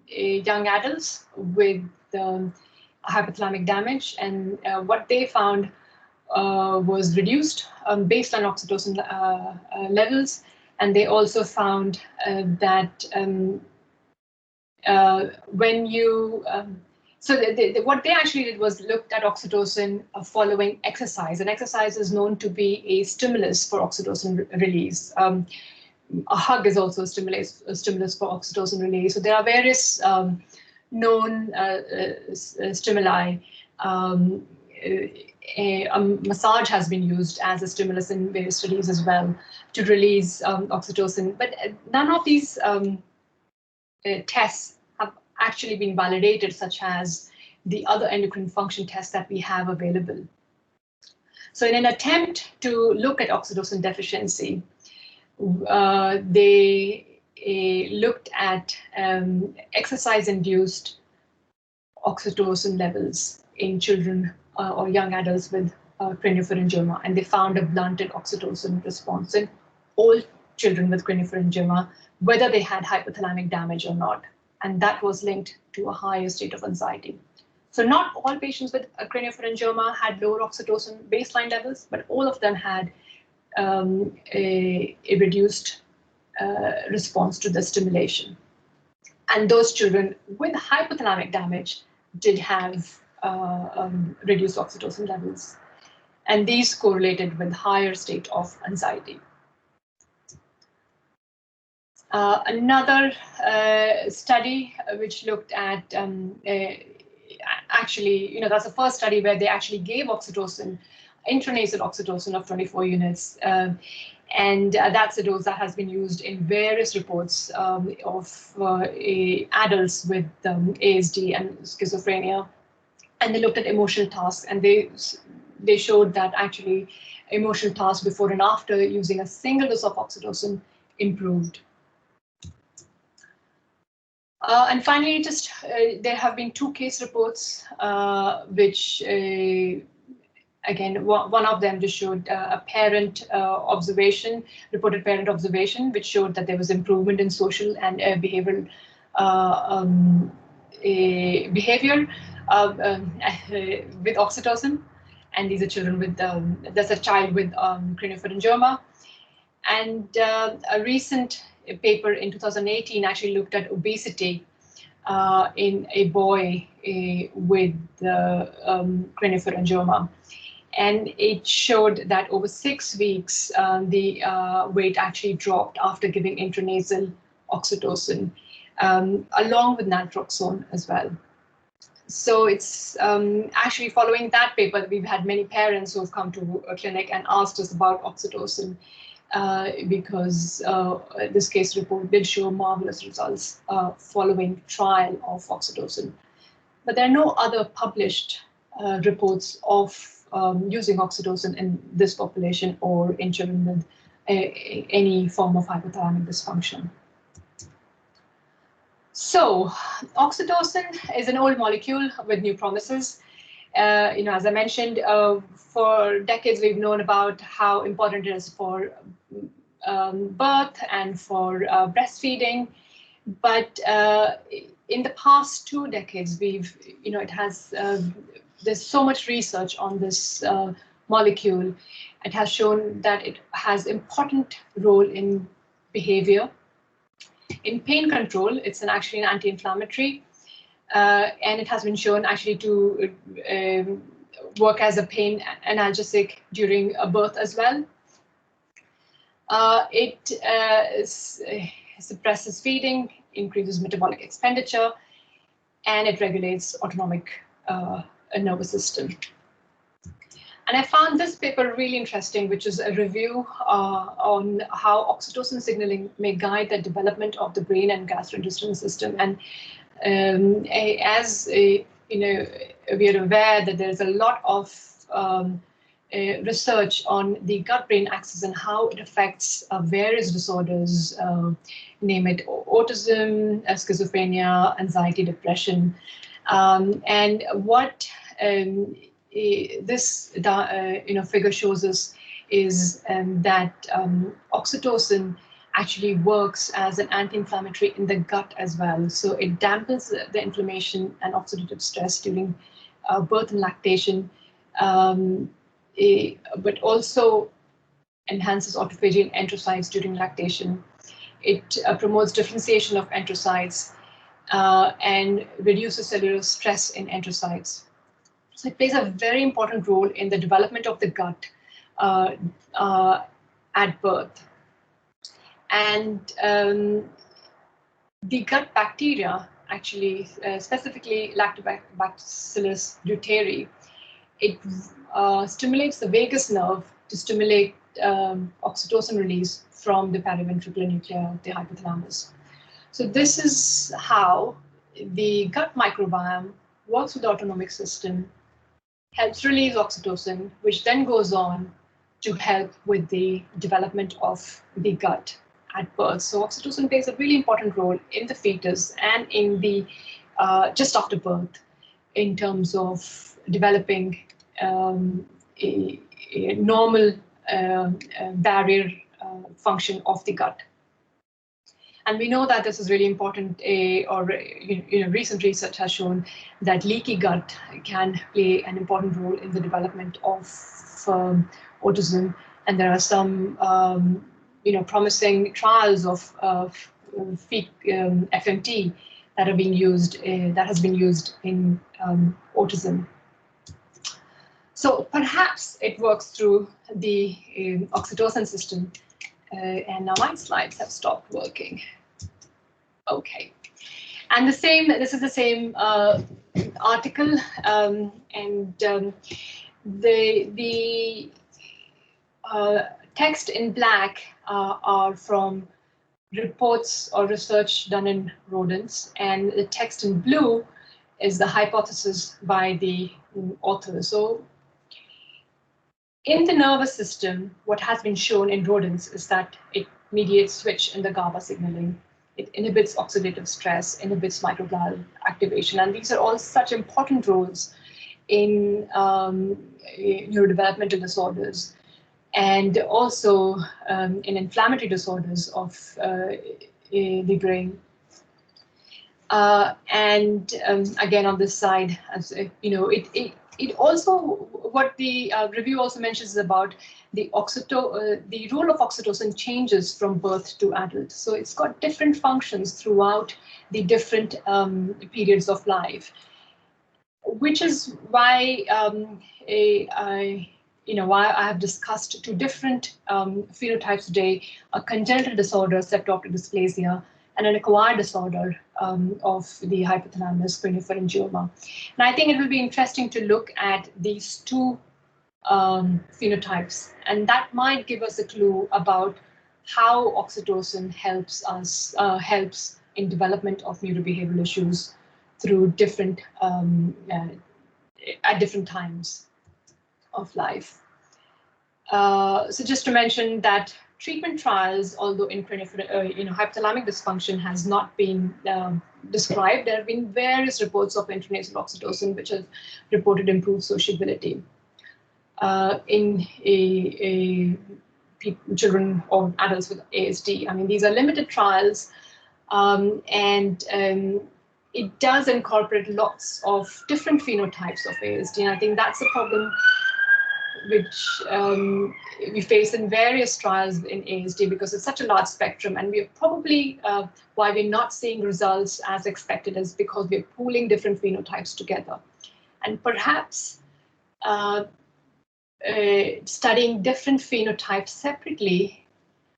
young adults with hypothalamic damage, and what they found was reduced baseline oxytocin levels, and they also found that when you what they actually did was looked at oxytocin following exercise, and exercise is known to be a stimulus for oxytocin release. A hug is also a stimulus for oxytocin release. So there are various known stimuli. A massage has been used as a stimulus in various studies as well to release oxytocin, but none of these tests have actually been validated, such as the other endocrine function tests that we have available. So in an attempt to look at oxytocin deficiency, they looked at exercise-induced oxytocin levels in children or young adults with craniopharyngioma, and they found a blunted oxytocin response in all children with craniopharyngioma, whether they had hypothalamic damage or not, and that was linked to a higher state of anxiety. So not all patients with craniopharyngioma had lower oxytocin baseline levels, but all of them had a reduced response to the stimulation. And those children with hypothalamic damage did have reduced oxytocin levels. And these correlated with higher state of anxiety. Another study which looked at actually, that's the first study where they actually gave oxytocin, intranasal oxytocin of 24 units. And that's a dose that has been used in various reports of adults with ASD and schizophrenia. And they looked at emotional tasks, and they showed that actually emotional tasks before and after using a single dose of oxytocin improved. And finally, just there have been 2 case reports, which again, one of them just showed a parent observation, reported parent observation, which showed that there was improvement in social and behavioral behavior with oxytocin. And these are children with, there's a child with craniopharyngioma. And a recent paper in 2018 actually looked at obesity in a boy with craniopharyngioma. And it showed that over 6 weeks, the weight actually dropped after giving intranasal oxytocin, along with naltrexone as well. So it's actually following that paper that we've had many parents who have come to a clinic and asked us about oxytocin, because this case report did show marvelous results following trial of oxytocin. But there are no other published reports of using oxytocin in this population or in children with any form of hypothalamic dysfunction. So oxytocin is an old molecule with new promises. As I mentioned, for decades we've known about how important it is for birth and for breastfeeding, but in the past 2 decades, there's so much research on this molecule. It has shown that it has important role in behavior. In pain control, it's actually an anti-inflammatory, and it has been shown actually to work as a pain analgesic during a birth as well. It suppresses feeding, increases metabolic expenditure, and it regulates autonomic nervous system. And I found this paper really interesting, which is a review on how oxytocin signaling may guide the development of the brain and gastrointestinal system. And as we are aware that there's a lot of research on the gut-brain axis and how it affects various disorders, name it autism, schizophrenia, anxiety, depression, and what this figure shows us is that oxytocin actually works as an anti-inflammatory in the gut as well. So it dampens the inflammation and oxidative stress during birth and lactation, but also enhances autophagy in enterocytes during lactation. It promotes differentiation of enterocytes and reduces cellular stress in enterocytes. So it plays a very important role in the development of the gut at birth. And the gut bacteria, actually, specifically Lactobacillus reuteri, it stimulates the vagus nerve to stimulate oxytocin release from the paraventricular nuclei of the hypothalamus. So this is how the gut microbiome works with the autonomic system, helps release oxytocin, which then goes on to help with the development of the gut at birth. So oxytocin plays a really important role in the fetus and in the just after birth in terms of developing a normal barrier function of the gut. And we know that this is really important, recent research has shown that leaky gut can play an important role in the development of autism. And there are some, promising trials of FMT that are being used, that has been used in autism. So perhaps it works through the oxytocin system. And now my slides have stopped working. Okay, and this is the same article, and the text in black are from reports or research done in rodents, and the text in blue is the hypothesis by the author. So in the nervous system, what has been shown in rodents is that it mediates switch in the GABA signaling. it inhibits oxidative stress, inhibits microglial activation, and these are all such important roles in neurodevelopmental disorders and also in inflammatory disorders of the brain. Again, on this side, as you know, it also, what the review also mentions is about the role of oxytocin changes from birth to adult. So it's got different functions throughout the different periods of life, which is why why I have discussed two different phenotypes today: a congenital disorder, septo-optic dysplasia, and an acquired disorder of the hypothalamus, craniopharyngioma. And I think it will be interesting to look at these two phenotypes, and that might give us a clue about how oxytocin helps in development of neurobehavioral issues through different at different times of life. So just to mention that treatment trials, although in hypothalamic dysfunction has not been described, there have been various reports of intranasal oxytocin which have reported improved sociability in children or adults with ASD. I mean, these are limited trials, and it does incorporate lots of different phenotypes of ASD, and I think that's a problem which we face in various trials in ASD because it's such a large spectrum, and we are probably why we're not seeing results as expected is because we're pooling different phenotypes together. And perhaps studying different phenotypes separately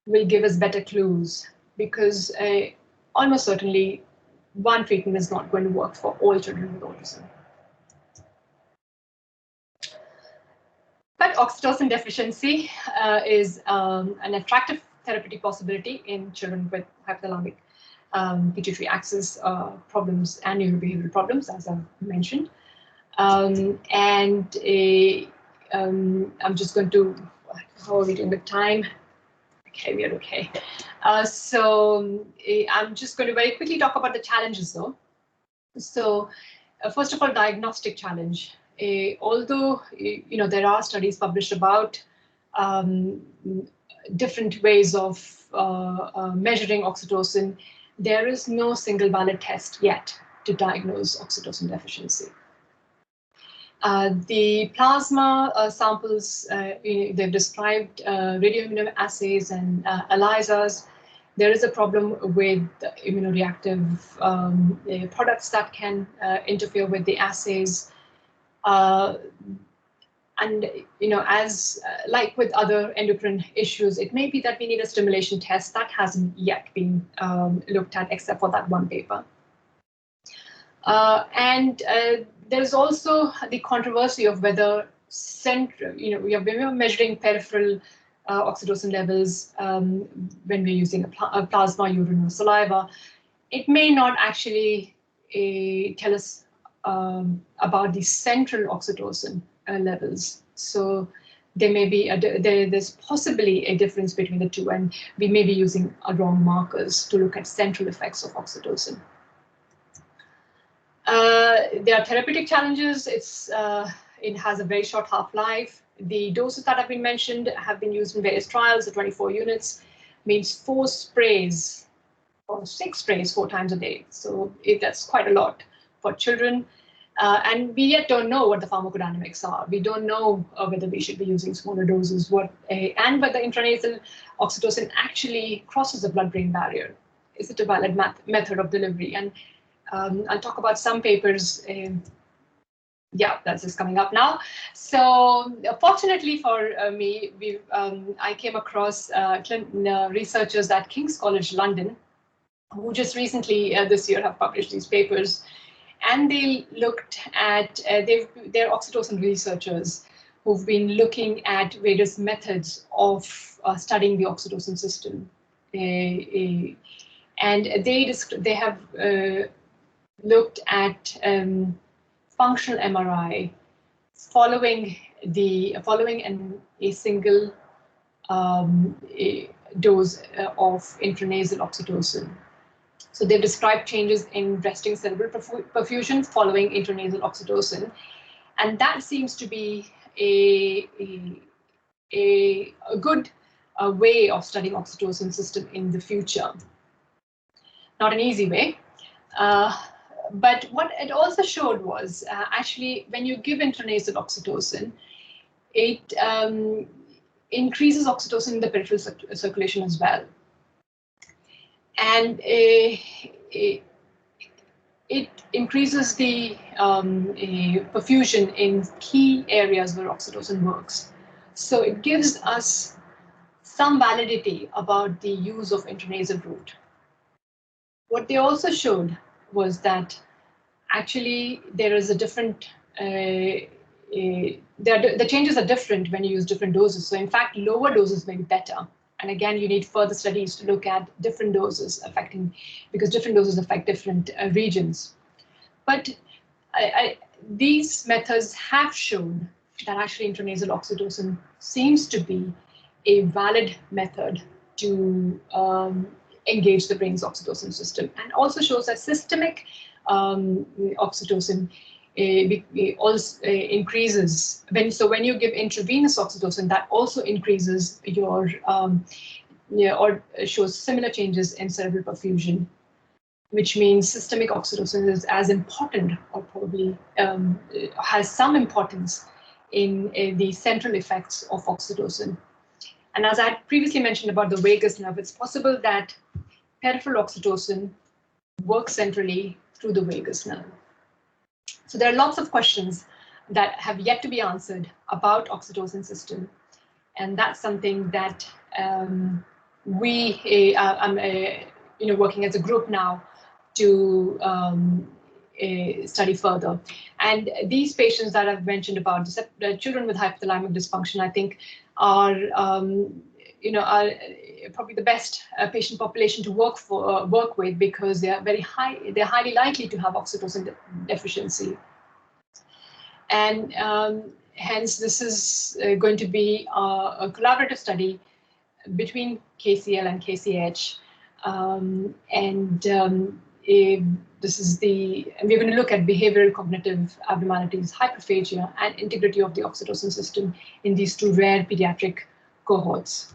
will give us better clues, because almost certainly one treatment is not going to work for all children with autism. But oxytocin deficiency is an attractive therapeutic possibility in children with hypothalamic pituitary axis problems and neurobehavioral problems, as I mentioned. I'm just going to, how are we doing with time? Okay, we are okay. So I'm just going to very quickly talk about the challenges though. So first of all, diagnostic challenge. Although there are studies published about different ways of measuring oxytocin, there is no single valid test yet to diagnose oxytocin deficiency. The plasma samples, they've described radioimmunoassays and ELISAs. There is a problem with immunoreactive products that can interfere with the assays. And as like with other endocrine issues, it may be that we need a stimulation test that hasn't yet been looked at, except for that one paper. There's also the controversy of whether we are measuring peripheral oxytocin levels when we're using a plasma, urine, or saliva. It may not actually tell us about the central oxytocin levels. So there may be there's possibly a difference between the two, and we may be using wrong markers to look at central effects of oxytocin. There are therapeutic challenges. It has a very short half-life. The doses that have been mentioned have been used in various trials. The 24 units means 4 sprays or 6 sprays 4 times a day. So that's quite a lot for children. And we yet don't know what the pharmacodynamics are. We don't know whether we should be using smaller doses, and whether intranasal oxytocin actually crosses the blood-brain barrier. Is it a valid method of delivery? And I'll talk about some papers. Yeah, that's just coming up now. So fortunately for me, I came across researchers at King's College London, who just recently this year have published these papers. And they looked at, they're oxytocin researchers who've been looking at various methods of studying the oxytocin system. And they have looked at functional MRI following a single dose of intranasal oxytocin. So they've described changes in resting cerebral perfusion following intranasal oxytocin. And that seems to be a good way of studying oxytocin system in the future. Not an easy way. But what it also showed was actually when you give intranasal oxytocin, it increases oxytocin in the peripheral circulation as well. And it increases the perfusion in key areas where oxytocin works. So it gives us some validity about the use of intranasal route. What they also showed was that actually there is a different, the changes are different when you use different doses. So in fact, lower doses may be better. And again, you need further studies to look at different doses affecting, because different doses affect different regions. But these methods have shown that actually intranasal oxytocin seems to be a valid method to engage the brain's oxytocin system, and also shows that systemic oxytocin also increases. When you give intravenous oxytocin, that also increases your or shows similar changes in cerebral perfusion, which means systemic oxytocin is as important, or probably has some importance in the central effects of oxytocin. And as I had previously mentioned about the vagus nerve, it's possible that peripheral oxytocin works centrally through the vagus nerve. So there are lots of questions that have yet to be answered about oxytocin system, and that's something that I'm working as a group now to study further. And these patients that I've mentioned about, the children with hypothalamic dysfunction, I think are probably the best patient population to work with, because they are they're highly likely to have oxytocin deficiency. And hence this is going to be a collaborative study between KCL and KCH. We're going to look at behavioral cognitive abnormalities, hyperphagia, and integrity of the oxytocin system in these two rare pediatric cohorts.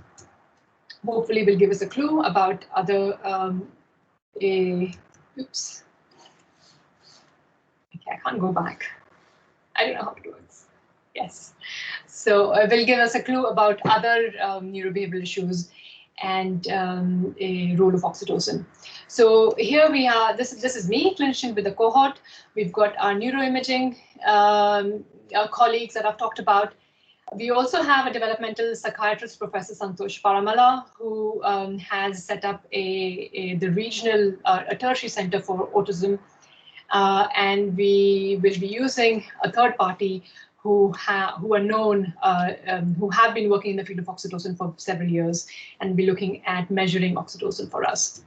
Hopefully will give us a clue about other, oops. Okay, I can't go back. I don't know how to do it. Yes. So will give us a clue about other neurobehavioral issues and a role of oxytocin. So here we are, this is me, clinician with the cohort. We've got our neuroimaging colleagues that I've talked about. We also have a developmental psychiatrist, Professor Santosh Paramala, who has set up the regional tertiary center for autism. And we will be using a third party who are known, who have been working in the field of oxytocin for several years, and be looking at measuring oxytocin for us.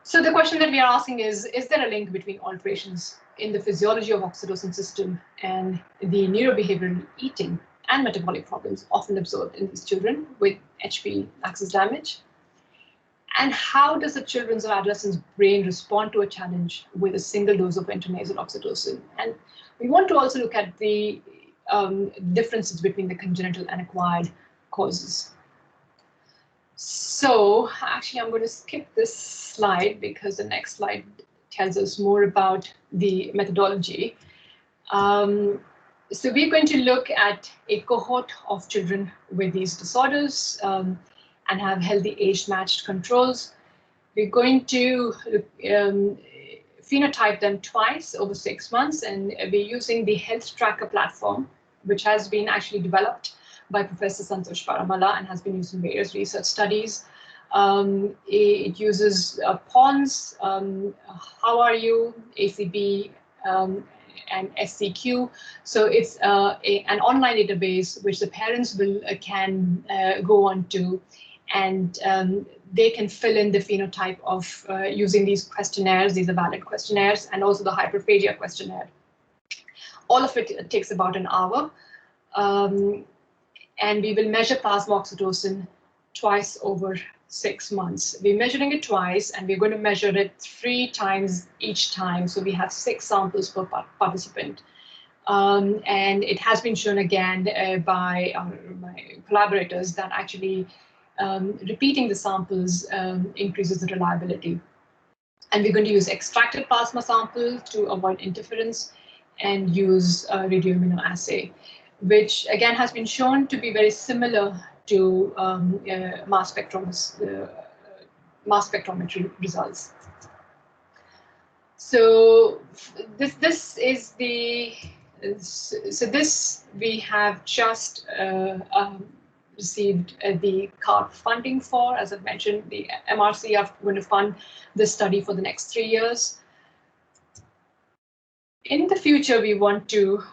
So the question that we are asking is there a link between alterations in the physiology of oxytocin system and the neurobehavioral eating and metabolic problems often observed in these children with HPA axis damage? And how does the children's or adolescents' brain respond to a challenge with a single dose of intranasal oxytocin? And we want to also look at the differences between the congenital and acquired causes. So actually, I'm going to skip this slide because the next slide tells us more about the methodology. So we're going to look at a cohort of children with these disorders and have healthy age-matched controls. We're going to phenotype them twice over 6 months, and we're using the Health Tracker platform, which has been actually developed by Professor Santosh Paramala and has been used in various research studies. It uses PONS, How Are You, ACB, and SCQ. So it's an online database which the parents can go on to, and they can fill in the phenotype of using these questionnaires. These are valid questionnaires, and also the hyperphagia questionnaire. All of it takes about an hour. And we will measure plasma oxytocin twice over 6 months. We're measuring it twice, and we're going to measure it 3 times each time. So we have 6 samples per participant. And it has been shown again by my collaborators that actually repeating the samples increases the reliability. And we're going to use extracted plasma sample to avoid interference and use radioimmunoassay, which again has been shown to be very similar to mass spectrometry results. So this is the we have just received the CARP funding for. As I've mentioned, the MRC are going to fund this study for the next 3 years. In the future, we want to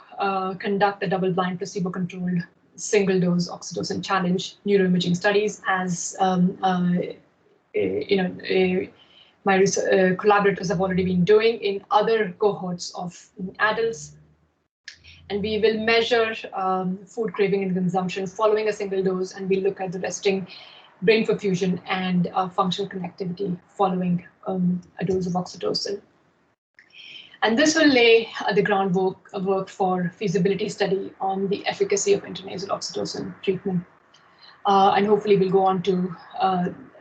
conduct a double-blind, placebo-controlled, single-dose oxytocin challenge neuroimaging studies, as my collaborators have already been doing in other cohorts of adults. And we will measure food craving and consumption following a single dose, and we look at the resting brain perfusion and functional connectivity following a dose of oxytocin. And this will lay the groundwork for feasibility study on the efficacy of intranasal oxytocin treatment. And hopefully we'll go on to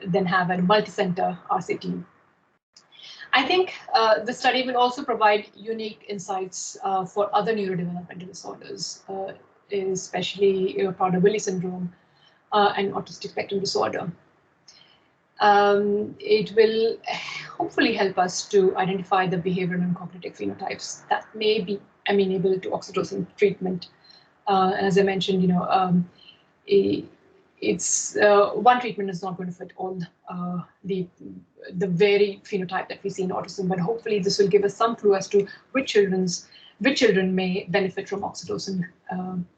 then have a multi-center RCT. I think the study will also provide unique insights for other neurodevelopmental disorders, especially Prader-Willi syndrome and autistic spectrum disorder. It will hopefully help us to identify the behavioral and cognitive phenotypes that may be amenable to oxytocin treatment. As I mentioned, it's one treatment is not going to fit all the very phenotype that we see in autism, but hopefully this will give us some clue as to which children may benefit from oxytocin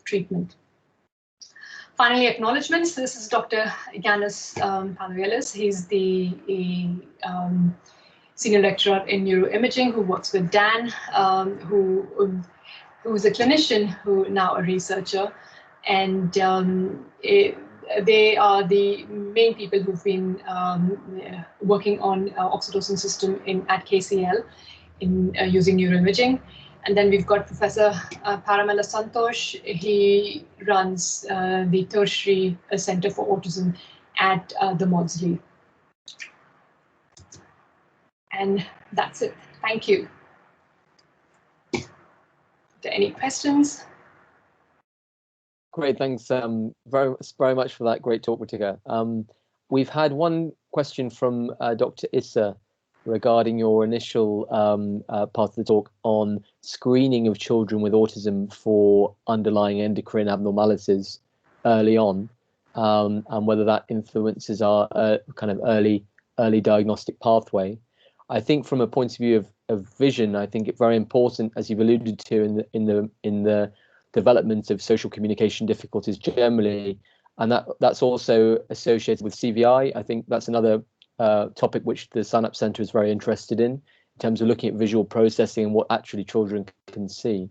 treatment. Finally, acknowledgements. This is Dr. Yanis Panoyelis. He's the senior lecturer in neuroimaging who works with Dan, who's a clinician who now a researcher, and they are the main people who've been working on oxytocin system at KCL in using neuroimaging. And then we've got Professor Paramela Santosh. He runs the Tertiary Center for Autism at the Maudsley. And that's it. Thank you. Are there any questions? Great, thanks very much for that great talk, Ritika. We've had one question from Dr. Issa regarding your initial part of the talk on screening of children with autism for underlying endocrine abnormalities early on, and whether that influences our kind of early diagnostic pathway. I think from a point of view of vision, I think it's very important, as you've alluded to in the development of social communication difficulties generally, and that's also associated with CVI. I think that's another topic which the Synapse Centre is very interested in terms of looking at visual processing and what actually children can see.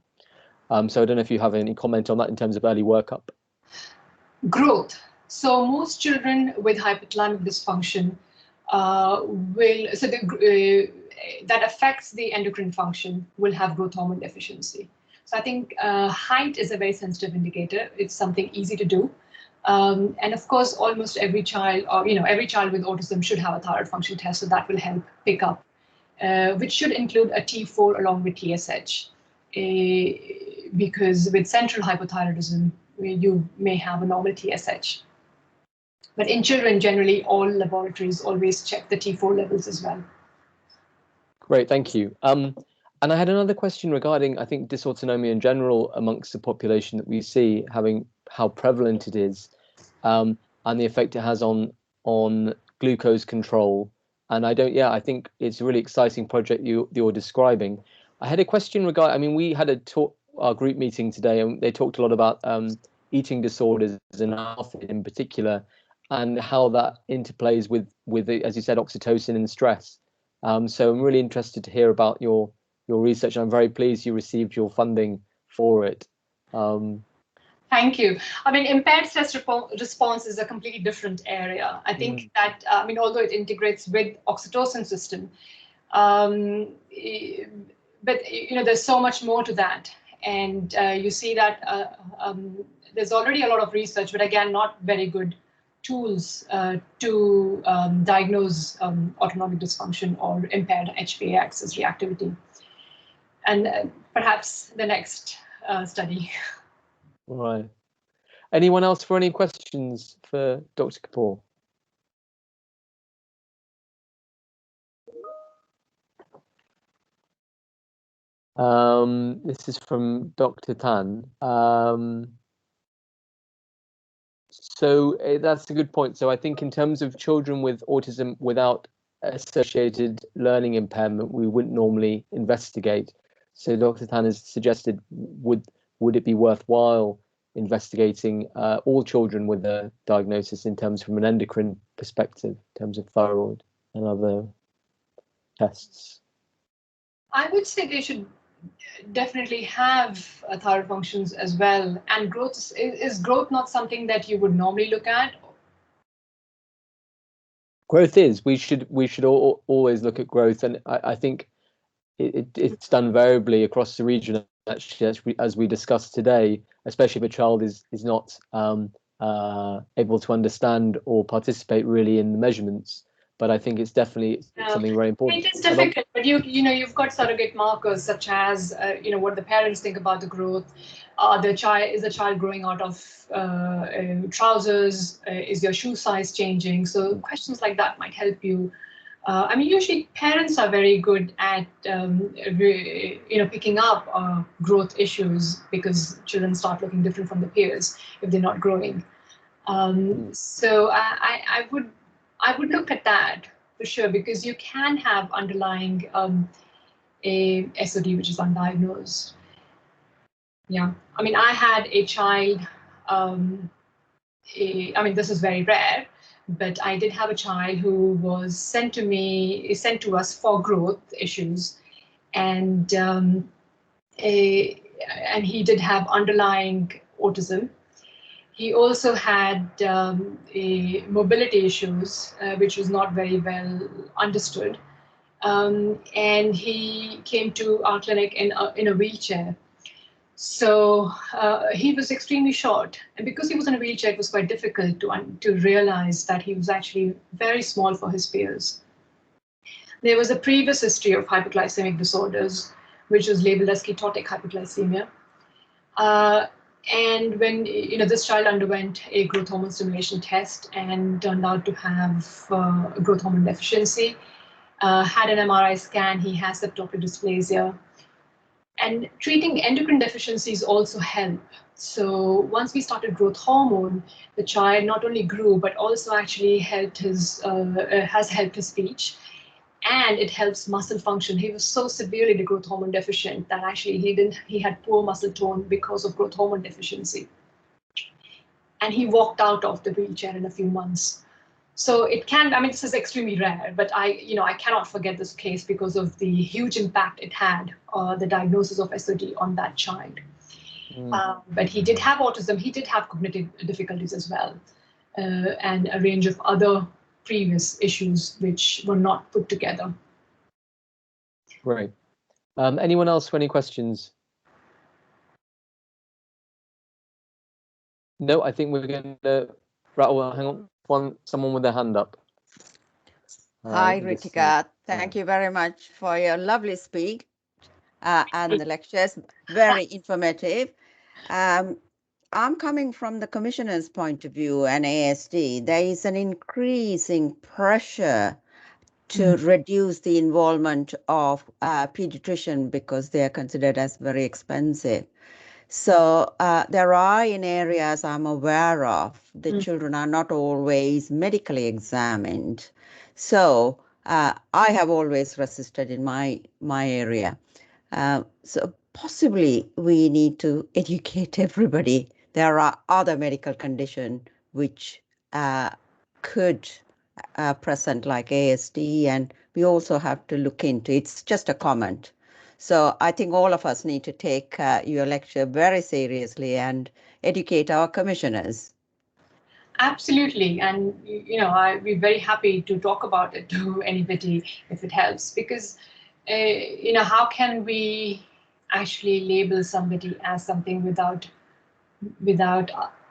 So I don't know if you have any comment on that in terms of early workup. Growth. So most children with hypothalamic dysfunction that affects the endocrine function will have growth hormone deficiency. So I think height is a very sensitive indicator. It's something easy to do. And of course, almost every child, or every child with autism should have a thyroid function test, so that will help pick up, which should include a T4 along with TSH, because with central hypothyroidism, you may have a normal TSH. But in children, generally, all laboratories always check the T4 levels as well. Great, thank you. And I had another question regarding, I think, dysautonomia in general amongst the population that we see, having how prevalent it is, and the effect it has on glucose control. And I think it's a really exciting project you're describing. I had a question regarding, I mean, we had our group meeting today, and they talked a lot about eating disorders and ARFID in particular, and how that interplays with as you said, oxytocin and stress. So I'm really interested to hear about your research, and I'm very pleased you received your funding for it. Thank you. I mean, impaired stress response is a completely different area. I think that, I mean, although it integrates with oxytocin system, but there's so much more to that. And you see that there's already a lot of research, but again, not very good tools to diagnose autonomic dysfunction or impaired HPA axis reactivity. And perhaps the next study. Right. Anyone else for any questions for Dr. Kapoor? This is from Dr. Tan. So that's a good point. So I think in terms of children with autism without associated learning impairment, we wouldn't normally investigate. So Dr. Tan has suggested, would it be worthwhile investigating all children with a diagnosis in terms from an endocrine perspective, in terms of thyroid and other tests? I would say they should definitely have thyroid functions as well. And growth is growth not something that you would normally look at? Growth is. We should always look at growth, and I think it's done variably across the region. Actually, as we discussed today, especially if a child is not able to understand or participate really in the measurements. But I think it's definitely something very important. It is difficult, but you've got surrogate markers such as what the parents think about the growth. Is the child growing out of trousers? Is your shoe size changing? So questions like that might help you. I mean, usually parents are very good at picking up growth issues because children start looking different from the peers if they're not growing. So I would look at that for sure, because you can have underlying a SOD which is undiagnosed. Yeah, I mean, I had a child. I mean, this is very rare, but I did have a child who was sent to us for growth issues, and he did have underlying autism. He also had mobility issues, which was not very well understood. And he came to our clinic in a wheelchair. So he was extremely short. And because he was in a wheelchair, it was quite difficult to realize that he was actually very small for his peers. There was a previous history of hypoglycemic disorders, which was labeled as ketotic hypoglycemia. And when this child underwent a growth hormone stimulation test and turned out to have growth hormone deficiency, had an MRI scan, he has subtopic dysplasia. And treating endocrine deficiencies also help. So once we started growth hormone, the child not only grew, but also actually has helped his speech. And it helps muscle function. He was so severely growth hormone deficient that actually he had poor muscle tone because of growth hormone deficiency. And he walked out of the wheelchair in a few months. So it can, I mean, this is extremely rare, but I cannot forget this case because of the huge impact it had, the diagnosis of SOD on that child. But he did have autism, he did have cognitive difficulties as well, and a range of other previous issues which were not put together. Great. Anyone else for any questions? No, I think we're going to rattle. Hang on, someone with their hand up. Hi, Ritika. Thank you very much for your lovely speak and the lectures. Very informative. I'm coming from the commissioner's point of view and ASD. There is an increasing pressure to reduce the involvement of pediatrician because they are considered as very expensive. So there are in areas I'm aware of, the children are not always medically examined. So I have always resisted in my area. So possibly we need to educate everybody. There are other medical conditions which could present like ASD, and we also have to look into, it's just a comment. So I think all of us need to take your lecture very seriously and educate our commissioners. Absolutely, and I'd be very happy to talk about it to anybody if it helps, because how can we actually label somebody as something without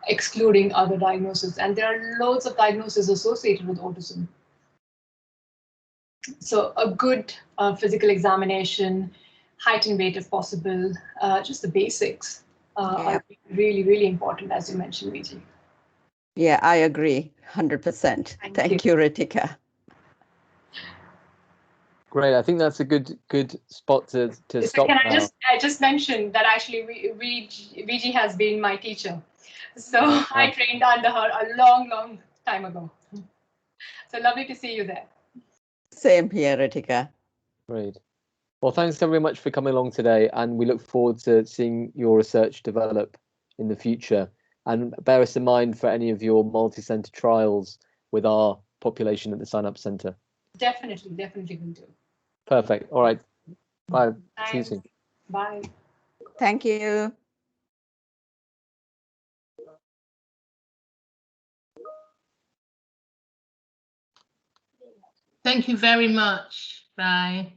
excluding other diagnoses? And there are loads of diagnoses associated with autism. So a good physical examination, height and weight if possible, just the basics are really, really important, as you mentioned, Viji. Yeah, I agree, 100%. Thank you, Ritika. Great. I think that's a good spot to stop. Can I just mention that actually Viji has been my teacher, so I trained under her a long time ago. So lovely to see you there. Same here, Ritika. Great. Well, thanks very much for coming along today, and we look forward to seeing your research develop in the future. And bear us in mind for any of your multi-center trials with our population at the Sign Up Center. Definitely will do. Perfect. All right. Bye. Thanks. See you soon. Bye. Thank you. Thank you very much. Bye.